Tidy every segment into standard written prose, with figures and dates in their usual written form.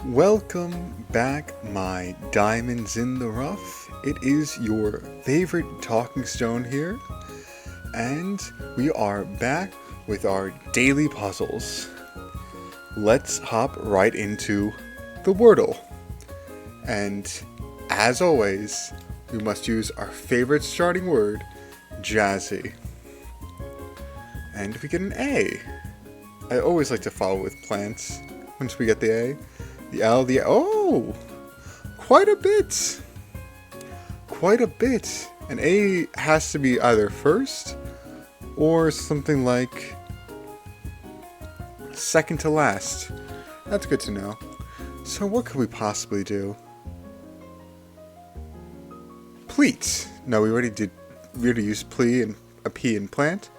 Welcome back, my diamonds in the rough. It is your favorite talking stone here, and we are back with our daily puzzles. Let's hop right into the Wordle. And as always, we must use our favorite starting word, jazzy. And we get an A. I always like to follow with plants once we get the A. The L, the oh! Quite a bit! Quite a bit! An A has to be either first or something like second to last. That's good to know. So what could we possibly do? Pleat. No, we already used plea and a P in plant.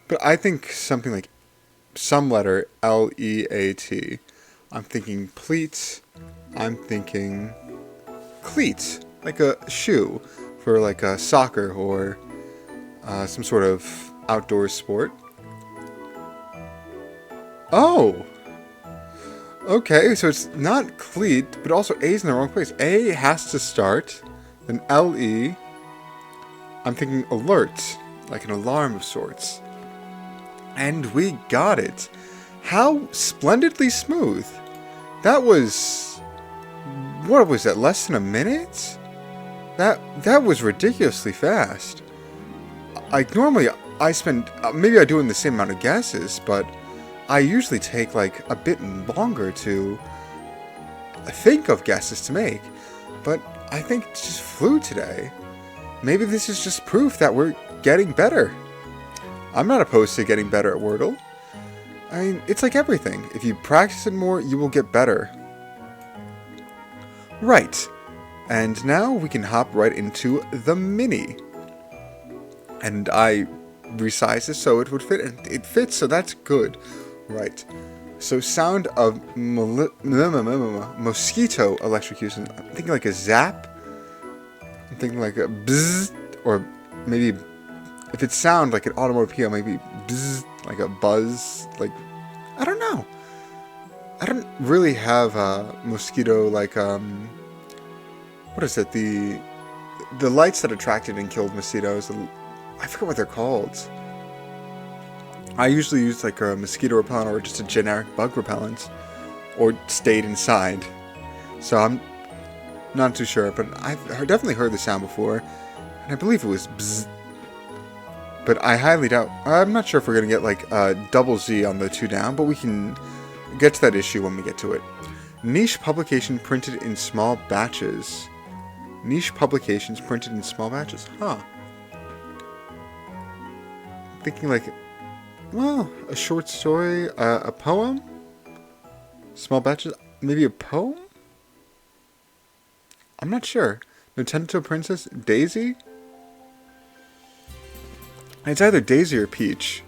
But I think something like some letter L-E-A-T. I'm thinking pleat. I'm thinking cleat, like a shoe for like a soccer or some sort of outdoor sport. Oh! Okay, so it's not cleat, but also A's in the wrong place. A has to start, then L-E. I'm thinking alert, like an alarm of sorts. And we got it. How splendidly smooth. That was... what was that, less than a minute? That was ridiculously fast. Normally I spend... maybe I do in the same amount of guesses, but I usually take like a bit longer to think of guesses to make. But I think it just flew today. Maybe this is just proof that we're getting better. I'm not opposed to getting better at Wordle. I mean, it's like everything. If you practice it more, you will get better. Right. And now we can hop right into the mini. And I resized it so it would fit, and it fits, so that's good. Right. So sound of mosquito electrocution. I'm thinking like a zap. I'm thinking like a bzzz, or maybe if it sounds like an automobile, maybe bzzz, like a buzz, like, I don't know. I don't really have a mosquito, like, what is it, the lights that attracted and killed mosquitoes, I forget what they're called. I usually use like a mosquito repellent or just a generic bug repellent, or stayed inside. So I'm not too sure, but I've definitely heard the sound before, and I believe it was bzzz. But I highly doubt... I'm not sure if we're going to get like a double Z on the 2 down, but we can get to that issue when we get to it. Niche publication printed in small batches. Niche publications printed in small batches. Huh. Thinking like... well, a short story, a poem? Small batches? Maybe a poem? I'm not sure. Nintendo Princess? Daisy? It's either Daisy or Peach.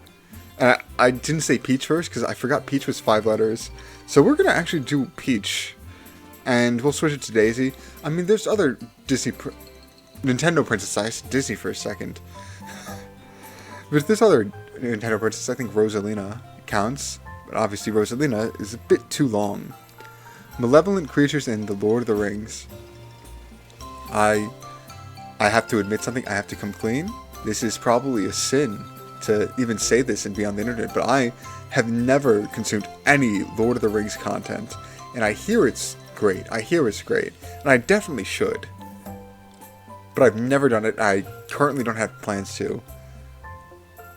And I didn't say Peach first because I forgot Peach was 5 letters. So we're going to actually do Peach. And we'll switch it to Daisy. I mean, there's other Nintendo Princess. I said Disney for a second. But this other Nintendo Princess, I think Rosalina counts. But obviously Rosalina is a bit too long. Malevolent creatures in The Lord of the Rings. I have to admit something. I have to come clean. This is probably a sin to even say this and be on the internet, but I have never consumed any Lord of the Rings content, and I hear it's great. And I definitely should. But I've never done it. I currently don't have plans to.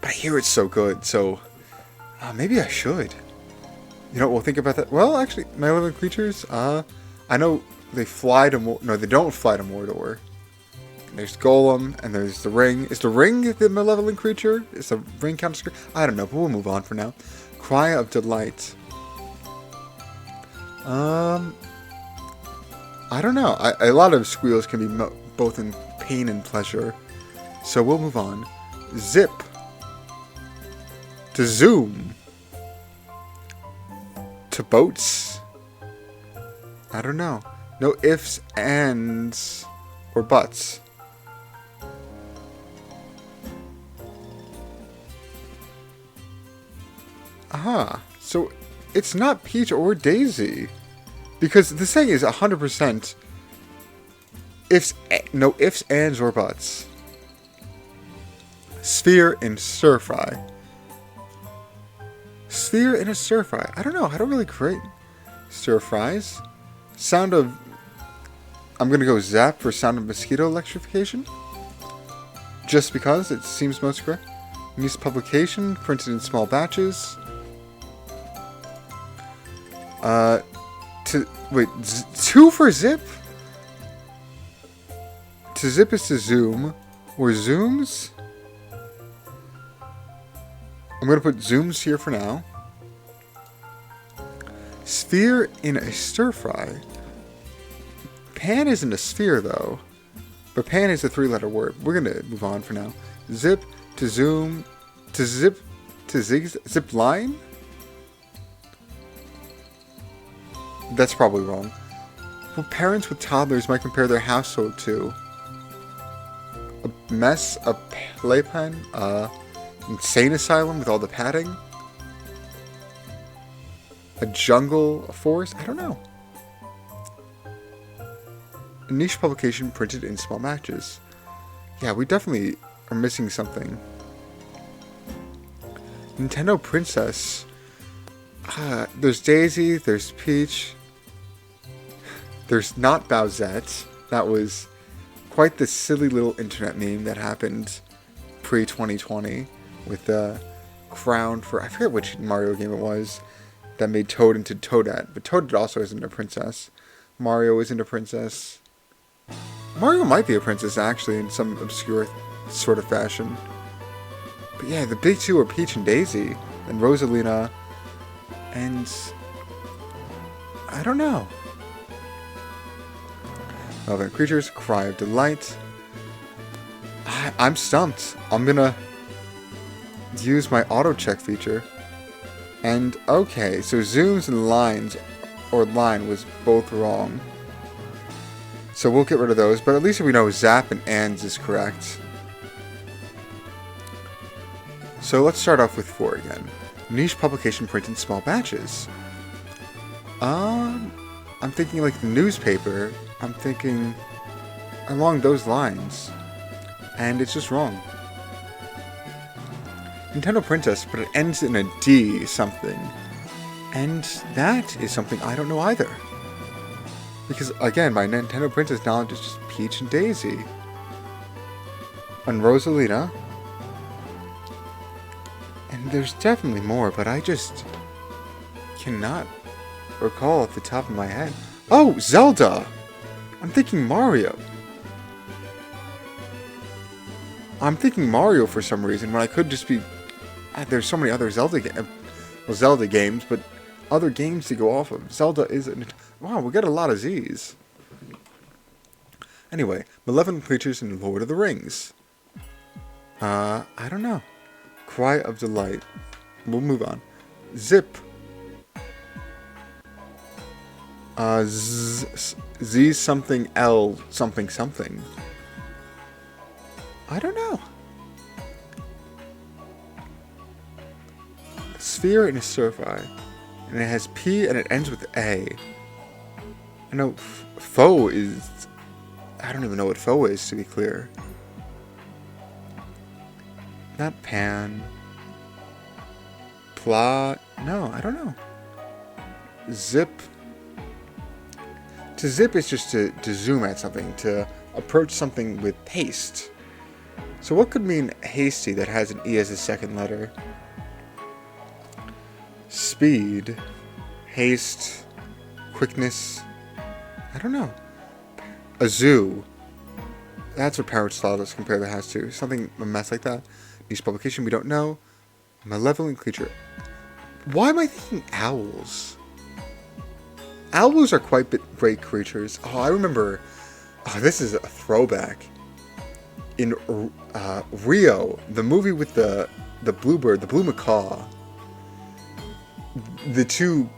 But I hear it's so good, so maybe I should. You know, we'll think about that. Well, actually, malevolent creatures, I know they fly to no, they don't fly to Mordor. There's Golem, and there's the Ring. Is the Ring the malevolent creature? Is the Ring counter? I don't know, but we'll move on for now. Cry of Delight. I don't know. A lot of squeals can be both in pain and pleasure. So we'll move on. Zip. To zoom. To boats. I don't know. No ifs, ands, or buts. Aha. So it's not Peach or Daisy. Because the saying is 100% ifs, no ifs, ands, or buts. Sphere in stir fry. Sphere in a stir fry. I don't know. I don't really create stir fries. Sound of... I'm going to go zap for sound of mosquito electrification. Just because it seems most correct. News publication, printed in small batches. Wait, 2 for zip? To zip is to zoom. Or zooms? I'm going to put zooms here for now. Sphere in a stir fry. Pan isn't a sphere though. But pan is a 3-letter word. We're going to move on for now. Zip to zoom to zip to zip line? That's probably wrong. Well, parents with toddlers might compare their household to a mess, a playpen, insane asylum with all the padding, a jungle, a forest. I don't know. A niche publication printed in small batches. Yeah, we definitely are missing something. Nintendo Princess. There's Daisy, there's Peach. There's not Bowsette. That was quite the silly little internet meme that happened pre-2020 with the crown for, I forget which Mario game it was, that made Toad into Toadette. But Toadette also isn't a princess. Mario isn't a princess. Mario might be a princess, actually, in some obscure sort of fashion. But yeah, the big two are Peach and Daisy, and Rosalina, and... I don't know. Relevant creatures, Cry of Delight. I'm stumped. I'm gonna use my auto-check feature. And, okay, so zooms and lines, or line, was both wrong. So we'll get rid of those, but at least we know zap and ands is correct. So let's start off with 4 again. Niche publication printed in small batches. I'm thinking like the newspaper. I'm thinking along those lines. And it's just wrong. Nintendo Princess, but it ends in a D something. And that is something I don't know either. Because, again, my Nintendo Princess knowledge is just Peach and Daisy. And Rosalina. And there's definitely more, but I just cannot recall off the top of my head. Oh, Zelda! I'm thinking Mario. I'm thinking Mario for some reason, when I could just be... there's so many other Zelda games, but other games to go off of. Zelda isn't... Wow, we got a lot of Z's. Anyway, Malevolent Creatures in Lord of the Rings. I don't know. Cry of Delight. We'll move on. Zip. Z something L something something. I don't know. Sphere in a stir-fry. And it has P and it ends with A. I know foe is... I don't even know what foe is, to be clear. Not pan. Plot. No, I don't know. Zip. To zip is just to zoom at something, to approach something with haste. So what could mean hasty that has an E as a second letter? Speed. Haste. Quickness. I don't know. A zoo. That's what Parrot's compare that has to. Something, a mess like that. Niche publication, we don't know. Malevolent creature. Why am I thinking owls? Owls are quite great creatures. Oh, I remember. Oh, this is a throwback. In Rio, the movie with the bluebird, the blue macaw. The two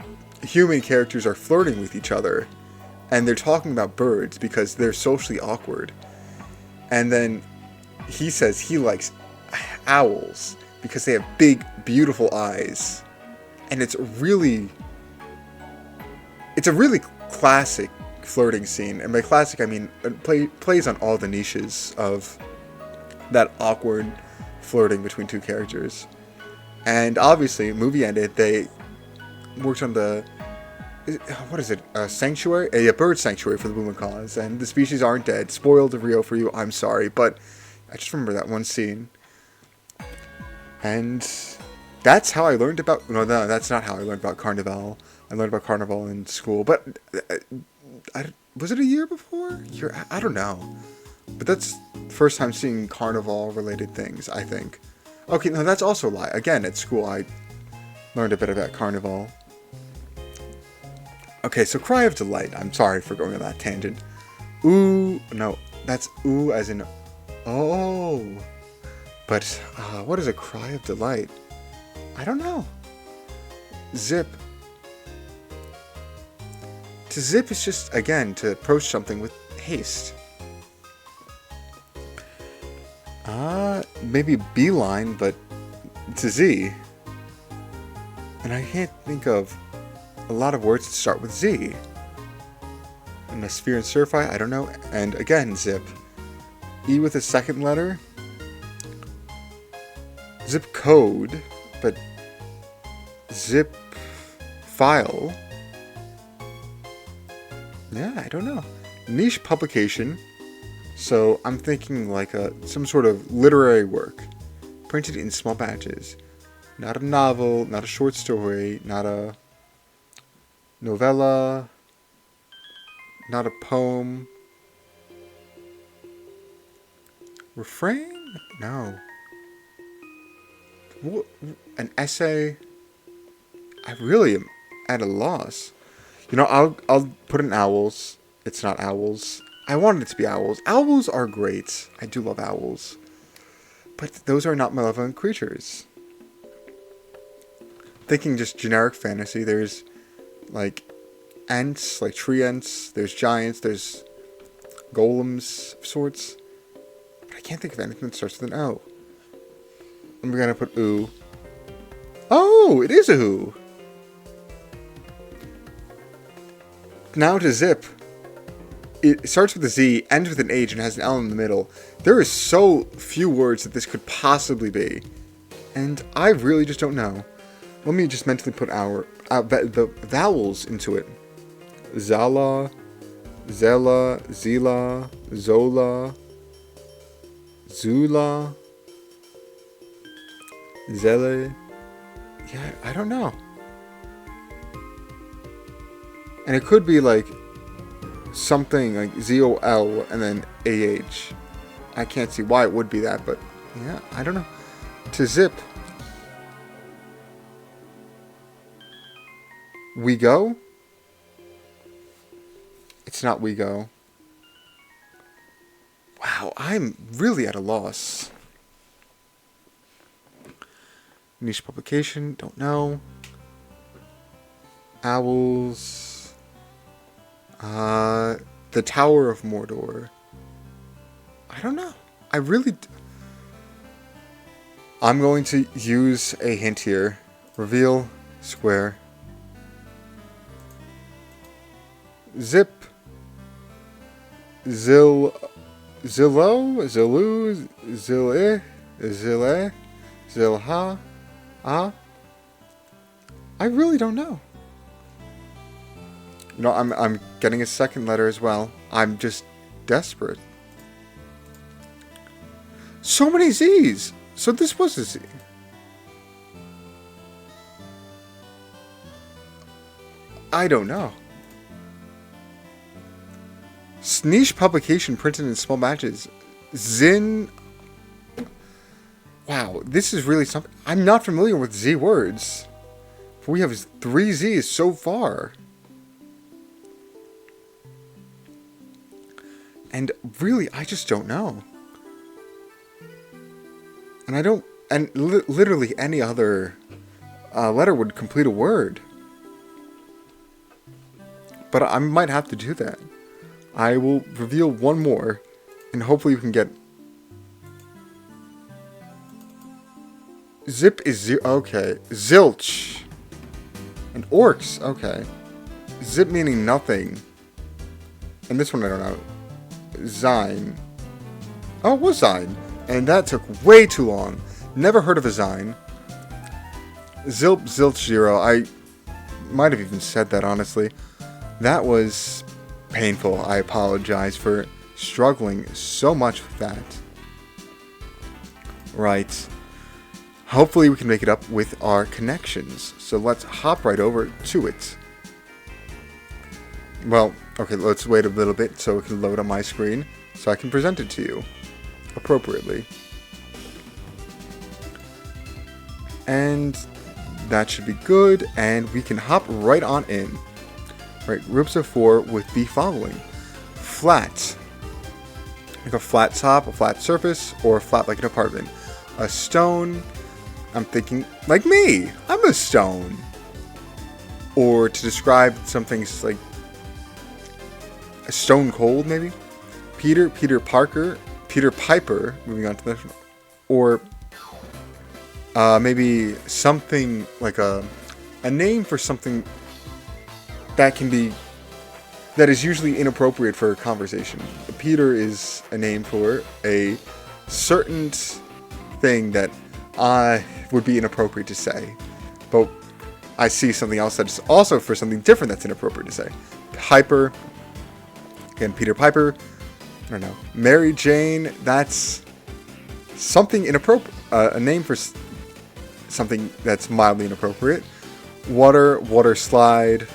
human characters are flirting with each other. And they're talking about birds because they're socially awkward. And then he says he likes owls because they have big, beautiful eyes. And it's a really classic flirting scene. And by classic, I mean it plays on all the niches of that awkward flirting between two characters. And obviously, movie ended, they worked on the, what is it, a sanctuary? A bird sanctuary for the Boomer cause, and the species aren't dead. Spoiled Rio for you, I'm sorry, but I just remember that one scene. And that's how I learned about, no, that's not how I learned about Carnival. I learned about Carnival in school, but was it a year before? I don't know. But that's the first time seeing Carnival-related things, I think. Okay, no, that's also a lie. Again, at school, I learned a bit about Carnival. Okay, so Cry of Delight. I'm sorry for going on that tangent. Ooh, no, that's ooh as in, oh. But, what is a Cry of Delight? I don't know. Zip. To zip is just, again, to approach something with haste. Maybe beeline, but to Z. And I can't think of a lot of words that start with Z. And a sphere and surfi, I don't know. And again, zip. E with a second letter. Zip code, but zip file. Yeah, I don't know. Niche publication. So I'm thinking like some sort of literary work, printed in small batches. Not a novel, not a short story, not a novella, not a poem. Refrain? No. An essay? I really am at a loss. You know, I'll put in owls. It's not owls. I wanted it to be owls. Owls are great. I do love owls. But those are not malevolent creatures. Thinking just generic fantasy, there's like ents, like tree ents, there's giants, there's golems of sorts. But I can't think of anything that starts with an O. I'm gonna put ooh. Oh, it is a who. Now to zip. It starts with a Z, ends with an H, and has an L in the middle. There is so few words that this could possibly be. And I really just don't know. Let me just mentally put the vowels into it. Zala, Zella, Zila, Zola, Zula, Zele. Yeah, I don't know. And it could be like something like ZOL and then AH. I can't see why it would be that, but yeah, I don't know. To zip. We go? It's not we go. Wow, I'm really at a loss. Niche publication, don't know. Owls. The Tower of Mordor. I don't know. I'm going to use a hint here. Reveal square. Zip. Zillo. Zilu. Zile. Zile. Zilha. I really don't know. You know, I'm getting a second letter as well. I'm just desperate. So many Z's. So this was a Z. I don't know. Niche publication printed in small batches. Zin. Wow, this is really something. I'm not familiar with Z words. We have 3 Z's so far. And really, I just don't know. And I don't... And literally any other letter would complete a word. But I might have to do that. I will reveal one more. And hopefully you can get... Zip is zero. Okay. Zilch. And orcs. Okay. Zip meaning nothing. And this one I don't know. Zine. Oh, it was Zine. And that took way too long. Never heard of a Zine. Zilp, Zilch, Zero. I might have even said that, honestly. That was painful. I apologize for struggling so much with that. Right. Hopefully we can make it up with our connections. So let's hop right over to it. Well, okay, let's wait a little bit so it can load on my screen so I can present it to you appropriately. And that should be good, and we can hop right on in. Right, groups of 4 with the following. Flat. Like a flat top, a flat surface, or flat like an apartment. A stone. I'm thinking, like me, I'm a stone. Or to describe something like a stone cold, maybe. Peter, Peter Parker, Peter Piper, moving on to the next one. Or maybe something like a name for something that is usually inappropriate for a conversation. Peter is a name for a certain thing that would be inappropriate to say. But I see something else that's also for something different that's inappropriate to say. Piper, again, Peter Piper, I don't know. Mary Jane, that's something inappropriate. A name for something that's mildly inappropriate. Water, water slide.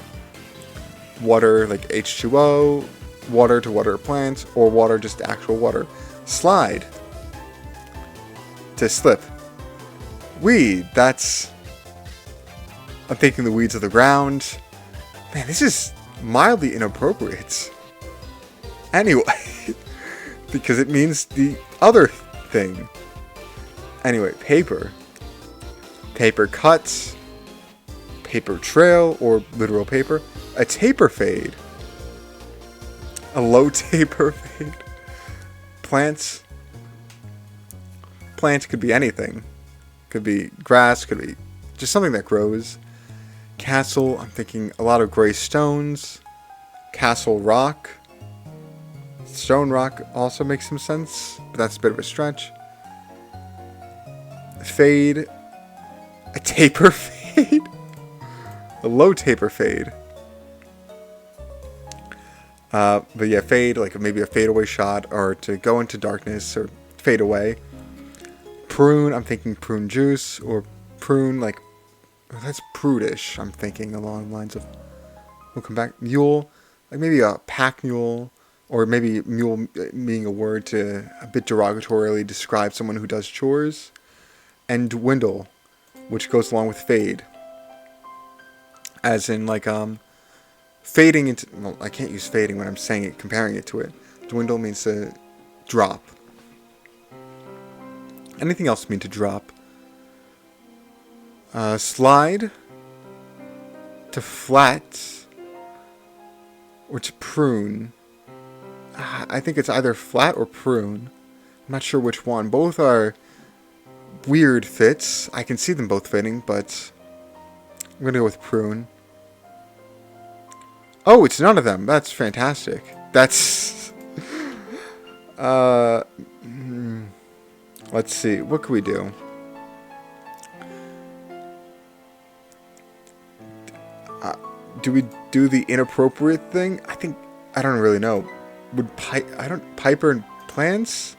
Water like H2O. Water to water plants. Or water just actual water. Slide. To slip. Weed, that's... I'm thinking the weeds of the ground. Man, this is mildly inappropriate. Anyway, because it means the other thing. Anyway, paper. Paper cuts. Paper trail, or literal paper. A taper fade. A low taper fade. Plants. Plants could be anything. Could be grass, could be just something that grows. Castle, I'm thinking a lot of gray stones. Castle rock. Stone rock also makes some sense, but that's a bit of a stretch. Fade. A taper fade. A low taper fade. But yeah, fade, like maybe a fadeaway shot, or to go into darkness, or fade away. Prune, I'm thinking prune juice, or prune, like, that's prudish, I'm thinking along the lines of, we'll come back. Mule, like maybe a pack mule, or maybe mule being a word to a bit derogatorily describe someone who does chores. And dwindle, which goes along with fade. As in, like, fading into, well, I can't use fading when I'm saying it, comparing it to it. Dwindle means to drop. Anything else mean to drop? Slide. To flat. Or to prune. I think it's either flat or prune. I'm not sure which one. Both are weird fits. I can see them both fitting, but I'm going to go with prune. Oh, it's none of them. That's fantastic. That's... Let's see. What can we do? Do we do the inappropriate thing? I don't really know. Piper and plants?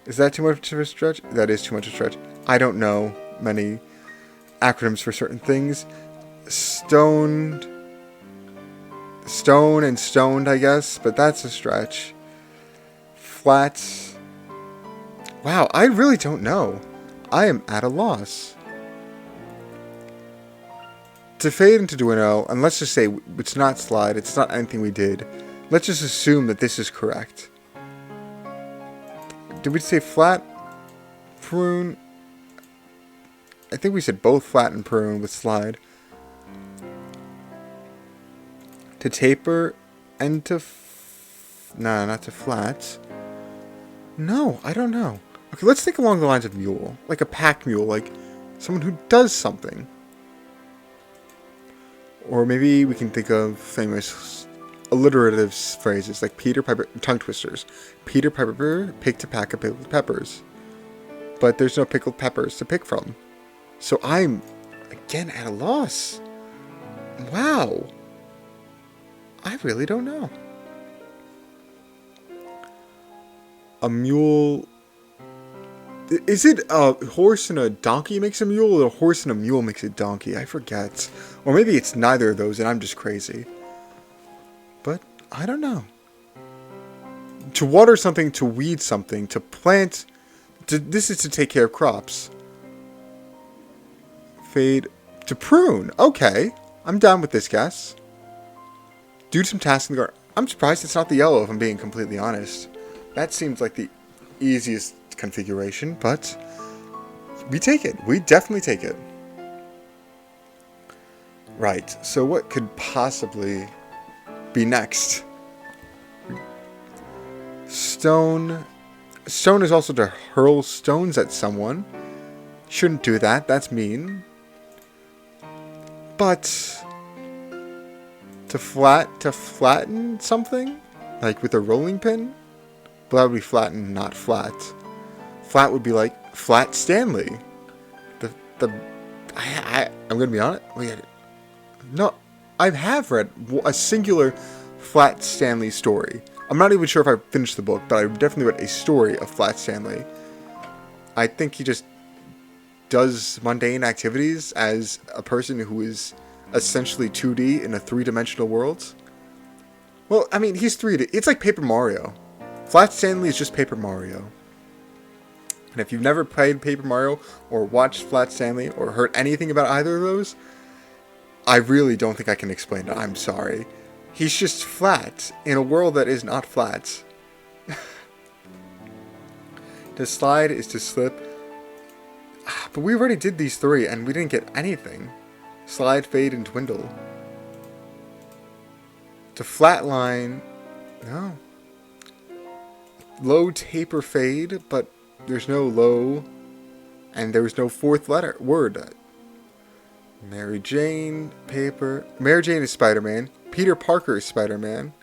Is that too much of a stretch? That is too much of a stretch. I don't know many acronyms for certain things. Stoned and stoned, I guess, but that's a stretch. Flat. Wow, I really don't know. I am at a loss. To fade into dwindle, and let's just say it's not slide, it's not anything we did. Let's just assume that this is correct. Did we say flat? Prune? I think we said both flat and prune with slide. To taper and to... Nah, not to flat. No, I don't know. Okay, let's think along the lines of mule. Like a pack mule, like someone who does something. Or maybe we can think of famous alliterative phrases like Peter Piper, tongue twisters. Peter Piper picked a pack of pickled peppers. But there's no pickled peppers to pick from. So I'm, again, at a loss. Wow. I really don't know. A mule... Is it a horse and a donkey makes a mule, or a horse and a mule makes a donkey? I forget. Or maybe it's neither of those and I'm just crazy. But I don't know. To water something, to weed something, to plant... this is to take care of crops. Fade... to prune. Okay. I'm down with this guess. Do some tasks in the garden. I'm surprised it's not the yellow, if I'm being completely honest. That seems like the easiest configuration, but we take it. We definitely take it. Right, so what could possibly be next? Stone. Stone is also to hurl stones at someone. Shouldn't do that, that's mean. But to flatten something? Like with a rolling pin? Well, that would be flatten, not flat. Flat would be like Flat Stanley. I'm gonna be honest. No, I have read a singular Flat Stanley story. I'm not even sure if I finished the book, but I definitely read a story of Flat Stanley. I think he just does mundane activities as a person who is essentially 2D in a 3-dimensional world. Well, I mean, he's 3D. It's like Paper Mario. Flat Stanley is just Paper Mario. And if you've never played Paper Mario or watched Flat Stanley or heard anything about either of those, I really don't think I can explain it. I'm sorry. He's just flat in a world that is not flat. To slide is to slip. But we already did these 3 and we didn't get anything. Slide, fade, and dwindle. To flatline. No. Low, taper, fade, but there's no low, and there was no 4th word. Mary Jane, paper. Mary Jane is Spider-Man. Peter Parker is Spider-Man.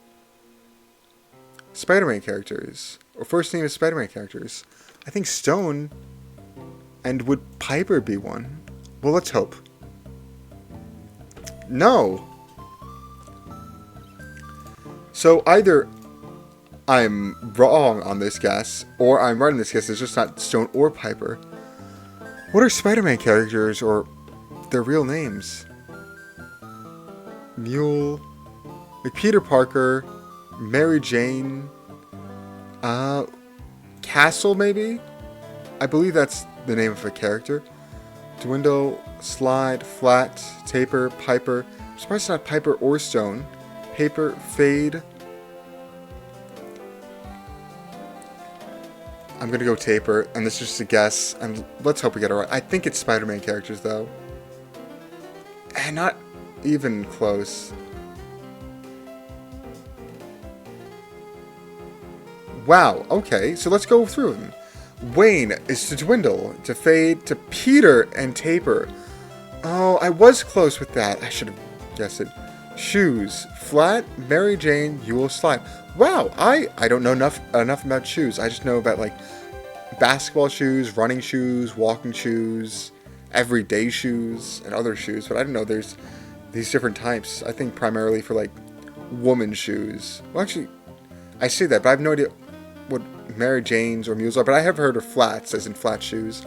Spider-Man characters, or first name is Spider-Man characters. I think Stone, and would Piper be one? Well, let's hope. No. So either I'm wrong on this guess, or I'm right on this guess. It's just not Stone or Piper. What are Spider-Man characters, or their real names? Mule, like Peter Parker, Mary Jane, Castle maybe? I believe that's the name of a character. Dwindle, slide, flat, taper, Piper. I'm surprised it's not Piper or Stone. Paper, fade. I'm gonna go taper, and this is just a guess, and let's hope we get it right. I think it's Spider-Man characters, though. And not even close. Wow, okay, so let's go through them. Wayne is to dwindle, to fade, to Peter, and taper. Oh, I was close with that. I should have guessed it. Shoes, flat, Mary Jane, you will slide. Wow, I don't know enough about shoes. I just know about, like, basketball shoes, running shoes, walking shoes, everyday shoes, and other shoes. But I didn't know there's these different types. I think primarily for, like, women's shoes. Well, actually, I say that, but I have no idea what Mary Jane's or mules are. But I have heard of flats, as in flat shoes.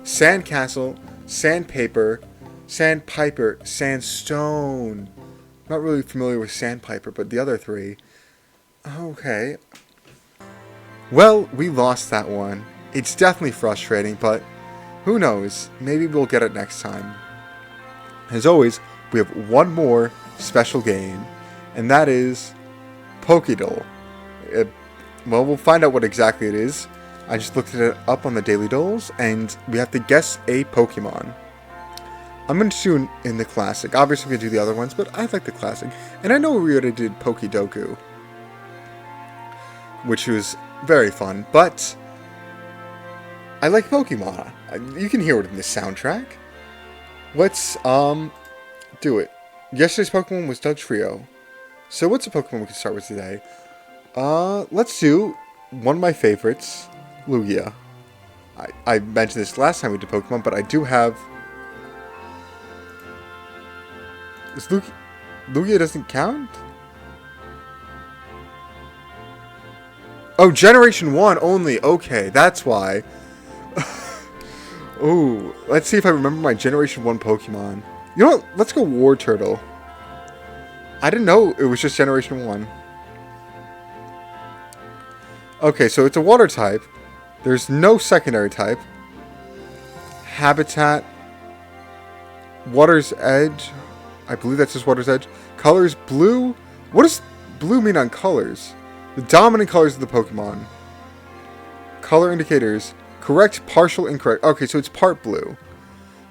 Sandcastle, sandpaper, sandpiper, sandstone. Not really familiar with sandpiper, but the other 3... Okay. Well, we lost that one. It's definitely frustrating, but who knows? Maybe we'll get it next time. As always, we have one more special game, and that is Pokedle. Well, we'll find out what exactly it is. I just looked it up on the Daily Dolls, and we have to guess a Pokemon. I'm going to do in the classic. Obviously, we can do the other ones, but I like the classic. And I know we already did Pokedoku, which was very fun, but I like Pokemon. You can hear it in the soundtrack. Let's do it. Yesterday's Pokemon was Dugtrio. So what's a Pokemon we can start with today? Let's do one of my favorites, Lugia. I mentioned this last time we did Pokemon, but I do have... Is Lugia doesn't count? Oh, Generation 1 only. Okay, that's why. Oh, let's see if I remember my Generation 1 Pokemon. You know what? Let's go War Turtle. I didn't know it was just Generation 1. Okay, so it's a water type. There's no secondary type. Habitat. Water's Edge. I believe that's just Water's Edge. Colors blue. What does blue mean on colors? The dominant colors of the Pokemon. Color indicators. Correct, partial, incorrect. Okay, so it's part blue.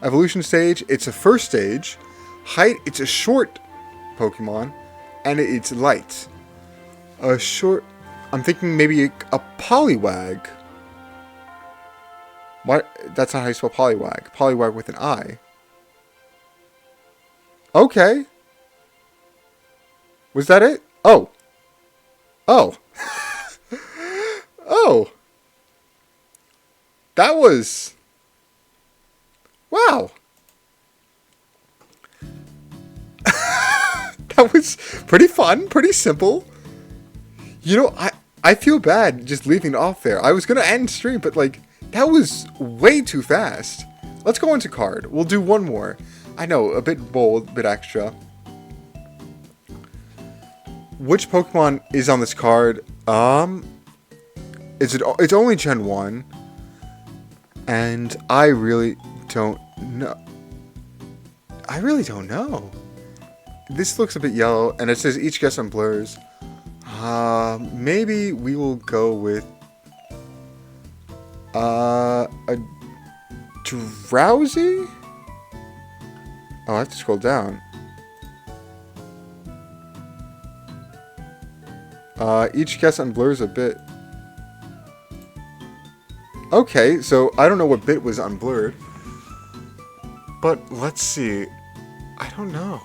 Evolution stage. It's a first stage. Height. It's a short Pokemon. And it's light. A short... I'm thinking maybe a Poliwag. What? That's not how you spell Poliwag. Poliwag with an I. Okay. Was that it? Oh. Oh. Oh. That was... Wow. That was pretty fun, pretty simple. You know, I feel bad just leaving it off there. I was going to end stream, but like, that was way too fast. Let's go into card. We'll do one more. I know, a bit bold, a bit extra. Which Pokemon is on this card? It's only Gen 1. And I really don't know. I really don't know. This looks a bit yellow, and it says each guess on blurs. Maybe we will go with a Drowsy? Oh, I have to scroll down. Each guess on blurs a bit. Okay, so I don't know what bit was unblurred. But let's see. I don't know.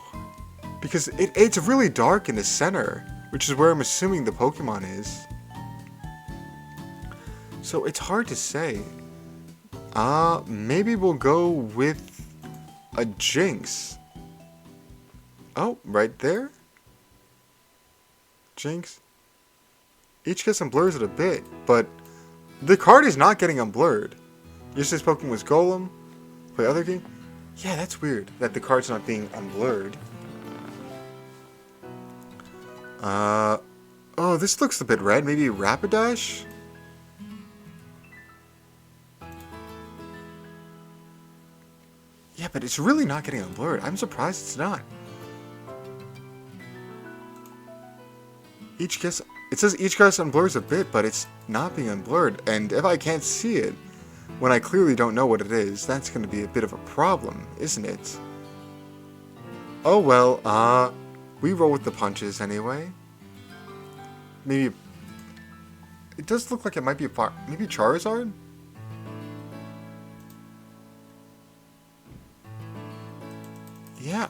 Because it's really dark in the center, which is where I'm assuming the Pokemon is. So it's hard to say. Maybe we'll go with a Jinx. Oh, right there? Jinx. Each guess unblurs it a bit, but the card is not getting unblurred. Yesterday's Pokemon was Golem. Play other game? Yeah, that's weird that the card's not being unblurred. Oh, this looks a bit red. Maybe Rapidash? Yeah, but it's really not getting unblurred. I'm surprised it's not. Each guess... It says each guess unblurs a bit, but it's not being unblurred. And if I can't see it, when I clearly don't know what it is, that's going to be a bit of a problem, isn't it? Oh well, we roll with the punches anyway. Maybe... It does look like it might be maybe Charizard? Yeah.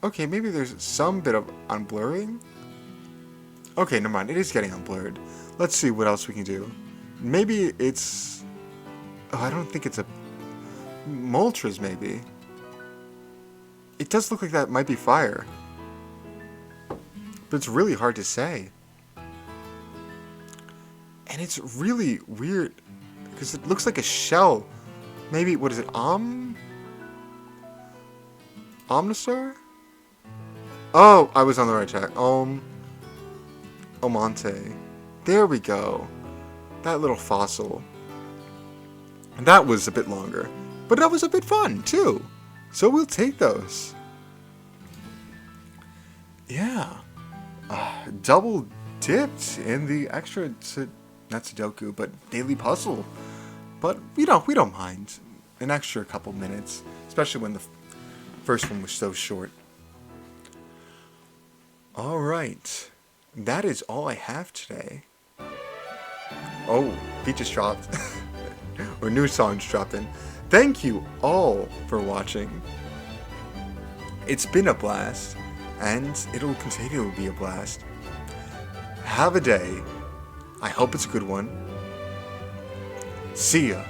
Okay, maybe there's some bit of unblurring. Okay, never mind. It is getting unblurred. Let's see what else we can do. Maybe it's... Oh, I don't think it's a... Moltres, maybe. It does look like that might be fire. But it's really hard to say. And it's really weird. Because it looks like a shell. Maybe, what is it? Omnisaur? Oh, I was on the right track. Omante. There we go. That little fossil. And that was a bit longer. But that was a bit fun, too. So we'll take those. Yeah. Double dipped in the extra, not Sudoku, but daily puzzle. But, we don't mind. An extra couple minutes. Especially when the first one was so short. Alright. That is all I have today. Oh, beat just dropped. Or new songs dropped in. Thank you all for watching. It's been a blast, and it'll continue to be a blast. Have a day. I hope it's a good one. See ya.